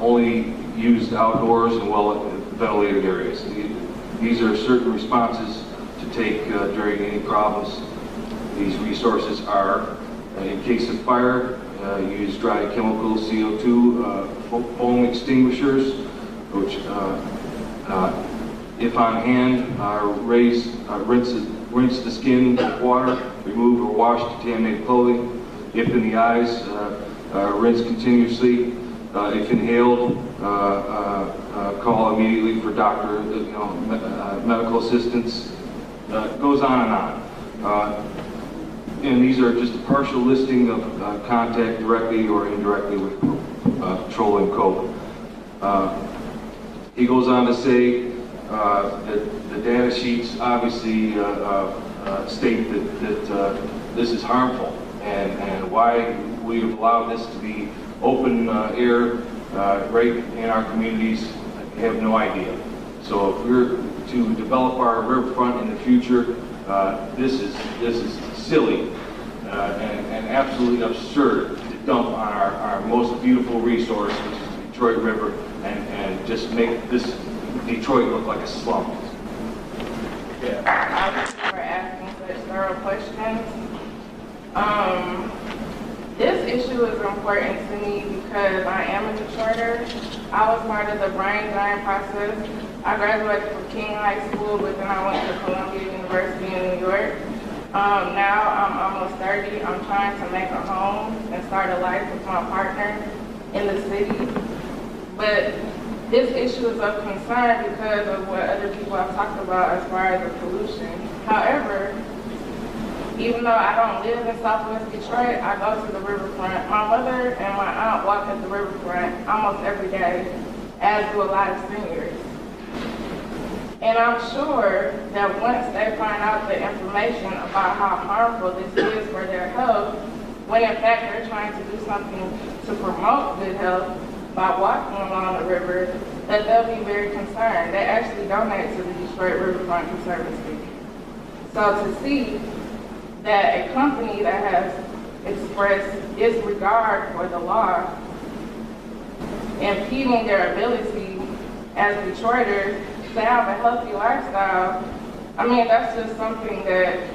Only used outdoors and well-ventilated areas. These are certain responses to take during any problems. These resources are, in case of fire, use dry chemicals, CO2, foam extinguishers, which, if on hand, rinse the skin with water, remove or wash contaminated clothing. If in the eyes, rinse continuously. If inhaled, call immediately for doctor, medical assistance. It goes on and on. And these are just a partial listing of contact directly or indirectly with petroleum coke. He goes on to say that the data sheets obviously state that this is harmful, and why we have allowed this to be open air right in our communities, I have no idea. So if we're to develop our riverfront in the future, this is silly and absolutely absurd to dump on our most beautiful resource, which is the Detroit River, and just make this Detroit look like a slum. Yeah. Thank you for asking such thorough questions. This issue is important to me because I am a Detroiter. I was part of the brain dying process. I graduated from King High School, but then I went to Columbia University in New York. Now I'm almost 30. I'm trying to make a home and start a life with my partner in the city. But this issue is of concern because of what other people have talked about as far as the pollution. However, even though I don't live in Southwest Detroit, I go to the riverfront. My mother and my aunt walk at the riverfront almost every day, as do a lot of seniors. And I'm sure that once they find out the information about how harmful this is for their health, when in fact they're trying to do something to promote good health by walking along the river, that they'll be very concerned. They actually donate to the Detroit Riverfront Conservancy. So to see that a company that has expressed its regard for the law impeding their ability as Detroiters to have a healthy lifestyle, I mean, that's just something that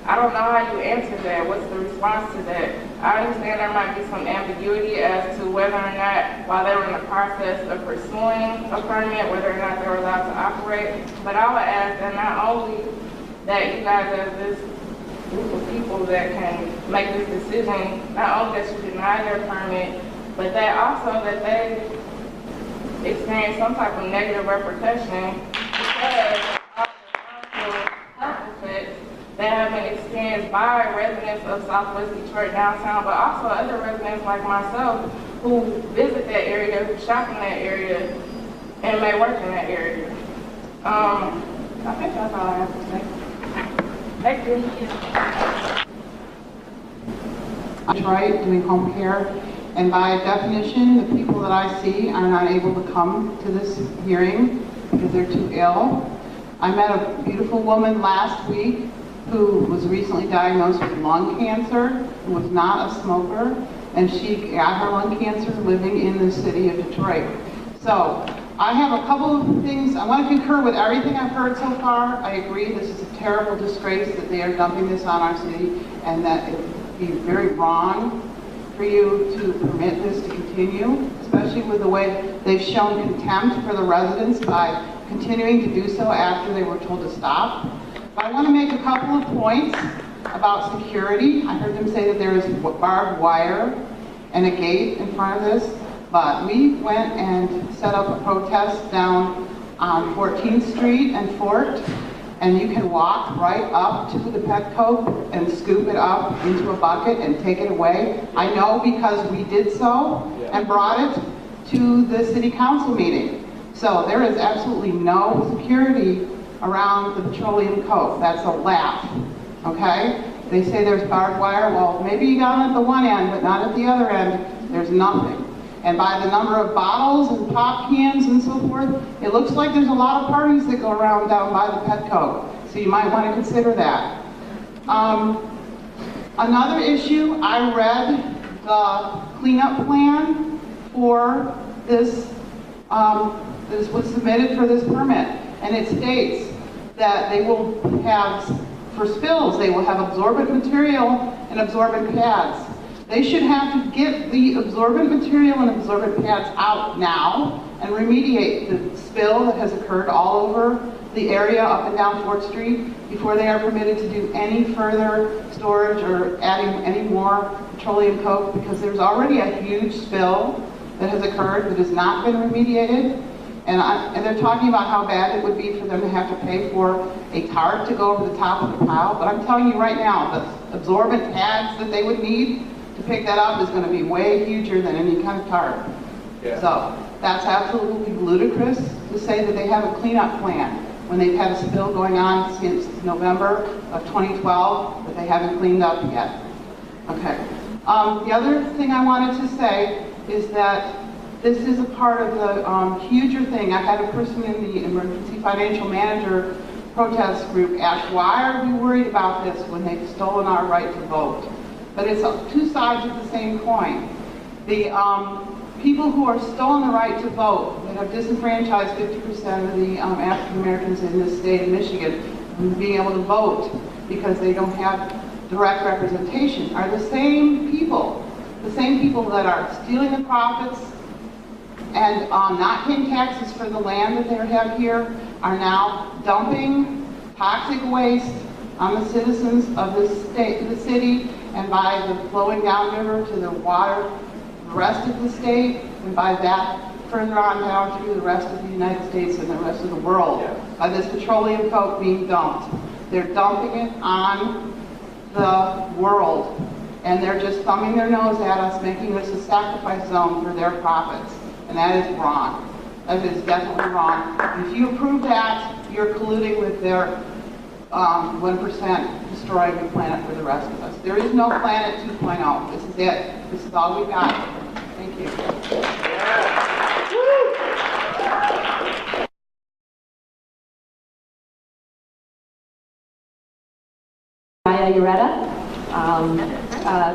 I don't know how you answer that. What's the response to that? I understand there might be some ambiguity as to whether or not, while they were in the process of pursuing a permit, whether or not they were allowed to operate. But I would ask that not only that you guys as this group of people that can make this decision, not only that you deny their permit, but that also that they experience some type of negative repercussion because of the health effects that have been experienced by residents of Southwest Detroit downtown, but also other residents like myself who visit that area, who shop in that area, and may work in that area. I think that's all I have to say. Thank you. Detroit doing home care, and by definition, the people that I see are not able to come to this hearing because they're too ill. I met a beautiful woman last week who was recently diagnosed with lung cancer, who was not a smoker, and she got her lung cancer living in the city of Detroit. So I have a couple of things. I want to concur with everything I've heard so far. I agree this is a terrible disgrace that they are dumping this on our city, and that it would be very wrong for you to permit this to continue, especially with the way they've shown contempt for the residents by continuing to do so after they were told to stop. But I want to make a couple of points about security. I heard them say that there is barbed wire and a gate in front of this, but we went and set up a protest down on 14th Street and Fort, and you can walk right up to the petcoke and scoop it up into a bucket and take it away. I know because we did so and brought it to the city council meeting. So there is absolutely no security around the petroleum coke. That's a laugh, okay? They say there's barbed wire. Well, maybe you got it at the one end, but not at the other end. There's nothing. And by the number of bottles and pop cans and so forth, it looks like there's a lot of parties that go around down by the petcoke. So you might want to consider that. Another issue, I read the cleanup plan for this, this was submitted for this permit. And it states that they will have, for spills, they will have absorbent material and absorbent pads. They should have to get the absorbent material and absorbent pads out now and remediate the spill that has occurred all over the area up and down 4th Street before they are permitted to do any further storage or adding any more petroleum coke, because there's already a huge spill that has occurred that has not been remediated. And they're talking about how bad it would be for them to have to pay for a cart to go over the top of the pile. But I'm telling you right now, the absorbent pads that they would need to pick that up is going to be way huger than any kind of tarp. Yeah. So that's absolutely ludicrous to say that they have a cleanup plan when they've had a spill going on since November of 2012 that they haven't cleaned up yet. Okay. The other thing I wanted to say is that this is a part of the huger thing. I had a person in the emergency financial manager protest group ask, why are we worried about this when they've stolen our right to vote? But it's two sides of the same coin. The people who are stolen the right to vote, that have disenfranchised 50% of the African Americans in this state of Michigan from being able to vote because they don't have direct representation, are the same people that are stealing the profits and not paying taxes for the land that they have here, are now dumping toxic waste on the citizens of the city, and by the flowing downriver to the water, the rest of the state, and by that turned around now through the rest of the United States and the rest of the world by this petroleum coke being dumped. They're dumping it on the world, and they're just thumbing their nose at us, making us a sacrifice zone for their profits, and that is wrong. That is definitely wrong. If you approve that, you're colluding with their 1% destroying the planet for the rest of us. There is no planet 2.0. This is it. This is all we got. Thank you.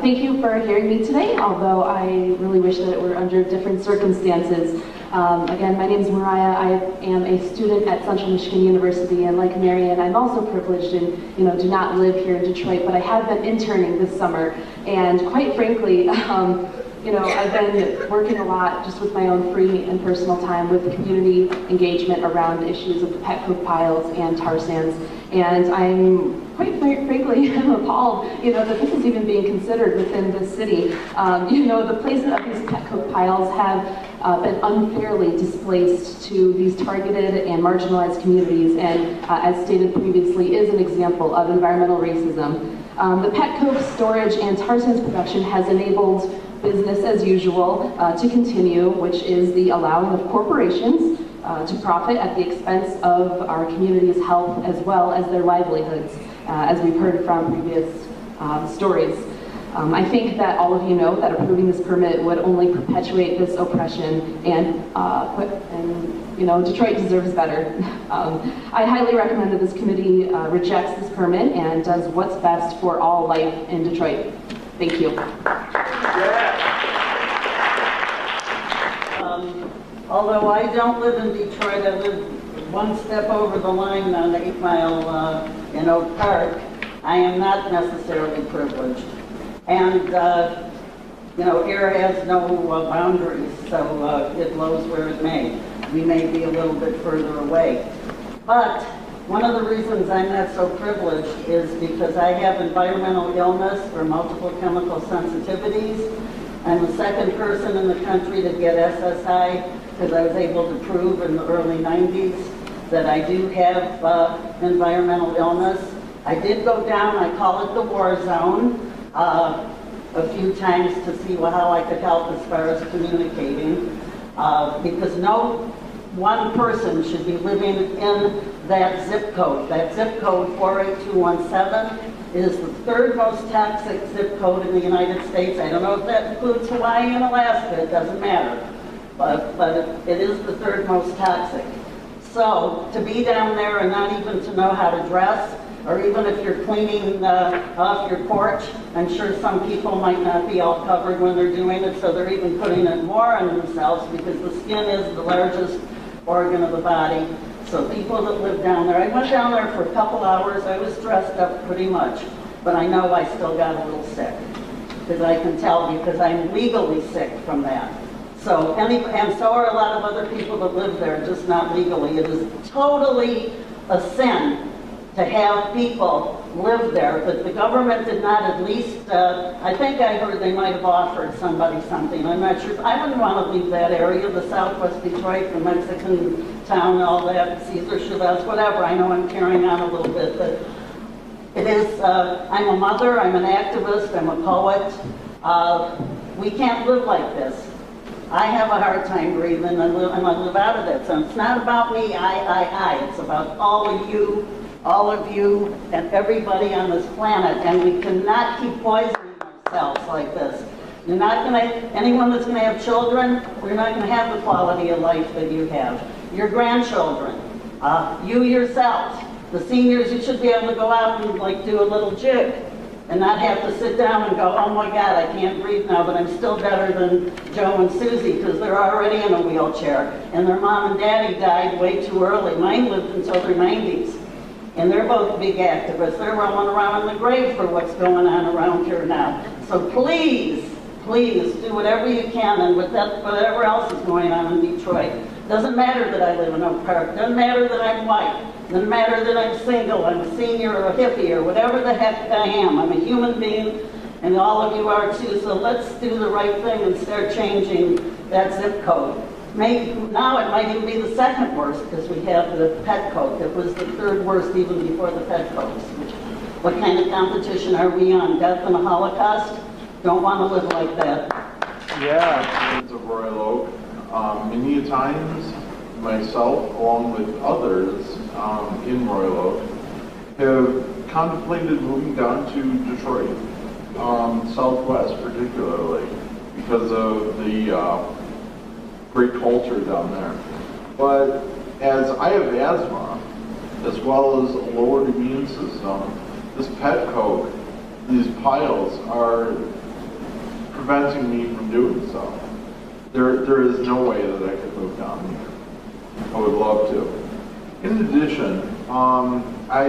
Thank you for hearing me today, although I really wish that it were under different circumstances. Again, my name is Mariah. I am a student at Central Michigan University, and like Marian, I'm also privileged and do not live here in Detroit, but I have been interning this summer, and quite frankly, I've been working a lot just with my own free and personal time with community engagement around issues of the petcoke piles and tar sands, and I'm quite frankly appalled, that this is even being considered within this city. The placement of these petcoke piles have been unfairly displaced to these targeted and marginalized communities, and as stated previously, is an example of environmental racism. The petcoke storage and tar sands production has enabled business as usual to continue, which is the allowing of corporations to profit at the expense of our community's health as well as their livelihoods, as we've heard from previous stories. I think that all of you know that approving this permit would only perpetuate this oppression, and Detroit deserves better. I highly recommend that this committee rejects this permit and does what's best for all life in Detroit. Thank you. Although I don't live in Detroit, I live one step over the line on 8 Mile in Oak Park, I am not necessarily privileged. And, air has no boundaries, so it blows where it may. We may be a little bit further away. But one of the reasons I'm not so privileged is because I have environmental illness or multiple chemical sensitivities. I'm the second person in the country to get SSI because I was able to prove in the early 90s that I do have environmental illness. I did go down, I call it the war zone, a few times to see how I could help as far as communicating, because no one person should be living in that zip code. That zip code 48217 is the third most toxic zip code in the United States. I don't know if that includes Hawaii and Alaska, it doesn't matter. But it is the third most toxic. So to be down there and not even to know how to dress, or even if you're cleaning off your porch, I'm sure some people might not be all covered when they're doing it, so they're even putting it more on themselves because the skin is the largest organ of the body. So people that live down there, I went down there for a couple hours, I was dressed up pretty much, but I know I still got a little sick, because I can tell because I'm legally sick from that. So, and so are a lot of other people that live there, just not legally. It is totally a sin to have people live there, but the government did not at least, I think I heard they might have offered somebody something. I'm not sure. I wouldn't want to leave that area, the southwest Detroit, the Mexican town, all that, Cesar Chavez, whatever. I know I'm carrying on a little bit, but it is, I'm a mother, I'm an activist, I'm a poet. We can't live like this. I have a hard time breathing and I live out of that. So it's not about me, I. It's about all of you and everybody on this planet. And we cannot keep poisoning ourselves like this. You're not gonna, anyone that's gonna have children, we're not gonna have the quality of life that you have. Your grandchildren, you yourselves, the seniors, you should be able to go out and like do a little jig and not have to sit down and go, oh my God, I can't breathe now, but I'm still better than Joe and Susie because they're already in a wheelchair. And their mom and daddy died way too early. Mine lived until their 90s. And they're both big activists. They're rolling around in the grave for what's going on around here now. So please, please do whatever you can, and with that, whatever else is going on in Detroit. Doesn't matter that I live in Oak Park. Doesn't matter that I'm white. Doesn't matter that I'm single, I'm a senior or a hippie or whatever the heck I am. I'm a human being, and all of you are too. So let's do the right thing and start changing that zip code. now it might even be the second worst because we have the petcoke. It was the third worst even before the petcokes. What kind of competition are we on? Death and a Holocaust? Don't want to live like that. Yeah, it's of Royal Oak. Many times, myself, along with others in Royal Oak, have contemplated moving down to Detroit, Southwest particularly, because of the great culture down there. But as I have asthma, as well as a lowered immune system, this petcoke, these piles are preventing me from doing so. There is no way that I could move down here. I would love to. In addition, I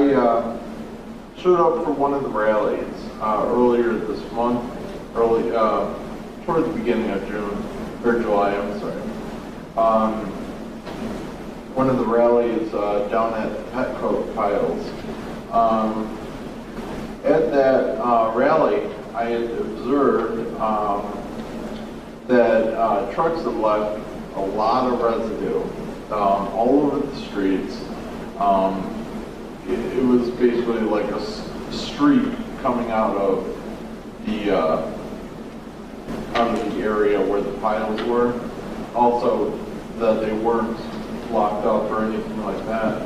showed up for one of the rallies earlier this month, toward the beginning of June, or July, I'm sorry. One of the rallies down at petcoke piles. At that rally, I had observed that trucks had left a lot of residue all over the streets. It was basically like a street coming out of the area where the piles were. Also, that they weren't locked up or anything like that.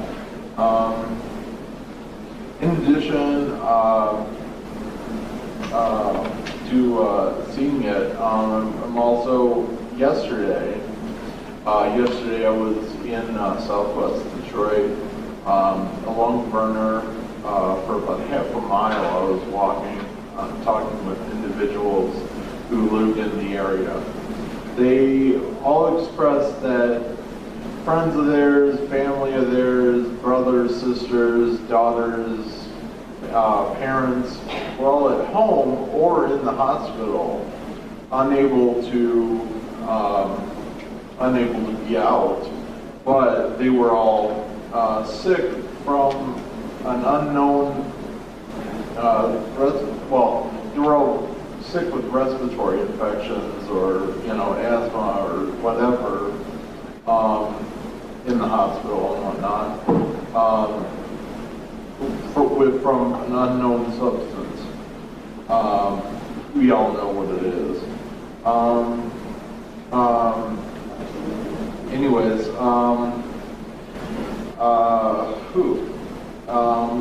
In addition to seeing it, I'm also yesterday I was in Southwest Detroit along Verner for about half a mile. I was walking, talking with individuals who lived in the area. They all expressed that friends of theirs, family of theirs, brothers, sisters, daughters, parents were all at home or in the hospital, unable to be out, but they were all sick from an unknown, they were all sick with respiratory infections or, asthma or whatever, in the hospital and whatnot, from an unknown substance. We all know what it is.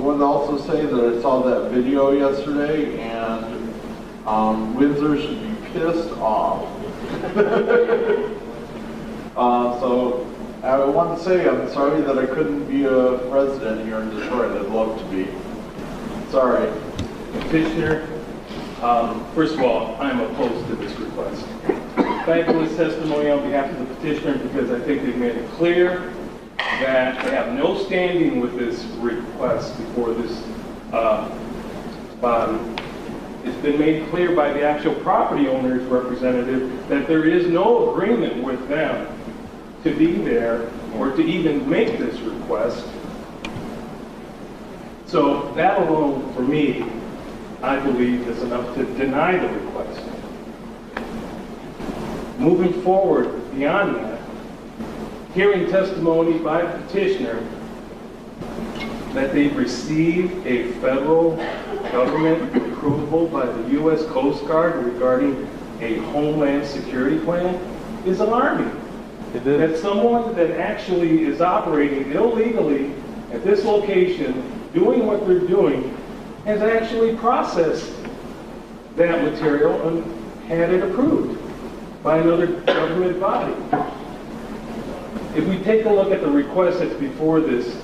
Would also say that I saw that video yesterday, and Windsor should be pissed off. So I want to say I'm sorry that I couldn't be a resident here in Detroit. I'd love to be. Sorry. Petitioner, first of all, I'm opposed to this request. Fabulous testimony on behalf of the petitioner because I think they've made it clear that they have no standing with this request before this body. It's been made clear by the actual property owner's representative that there is no agreement with them to be there or to even make this request. So that alone, for me, I believe is enough to deny the request. Moving forward beyond that, hearing testimony by the petitioner that they've received a federal government approval by the U.S. Coast Guard regarding a Homeland Security plan is alarming. That someone that actually is operating illegally at this location, doing what they're doing, has actually processed that material and had it approved by another government body. If we take a look at the request that's before this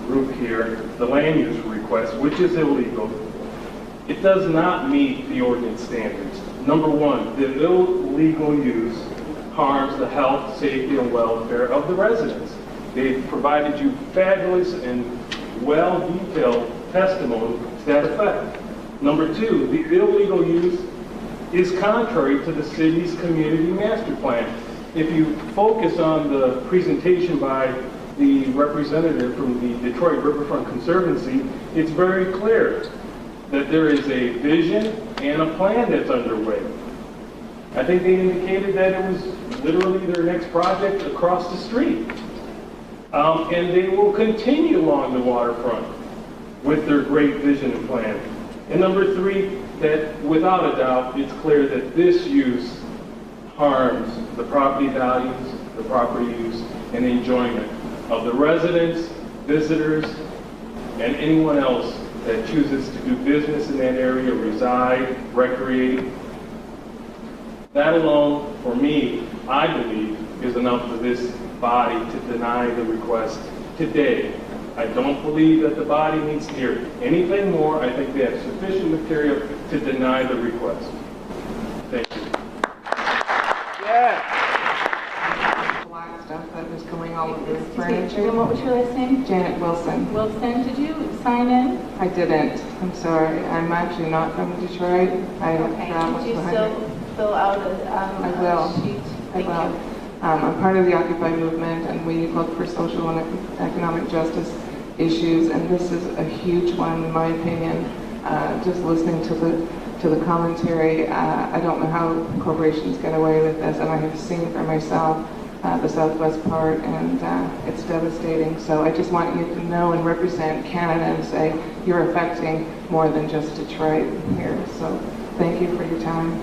group here, the land use request, which is illegal, it does not meet the ordinance standards. Number one, the illegal use harms the health, safety, and welfare of the residents. They've provided you fabulous and well-detailed testimony to that effect. Number two, the illegal use is contrary to the city's community master plan. If you focus on the presentation by the representative from the Detroit Riverfront Conservancy, it's very clear that there is a vision and a plan that's underway. I think they indicated that it was literally their next project across the street. And they will continue along the waterfront with their great vision and plan. And number three, that without a doubt, it's clear that this use harms the property values, the property use, and enjoyment of the residents, visitors, and anyone else that chooses to do business in that area, reside, recreate. That alone, for me, I believe, is enough for this body to deny the request today. I don't believe that the body needs to hear anything more. I think they have sufficient material to deny the request. Thank you. Black stuff that was going all over the furniture. And what was your last name? Janet Wilson. Wilson, did you sign in? I didn't. I'm sorry. I'm actually not from Detroit. Could you still fill out I will. a sheet? I will. I'm part of the Occupy movement, and we look for social and economic justice issues, and this is a huge one, in my opinion. Just listening to the commentary, I don't know how corporations get away with this, and I have seen for myself the southwest part, and it's devastating. So I just want you to know and represent Canada and say you're affecting more than just Detroit here. So thank you for your time.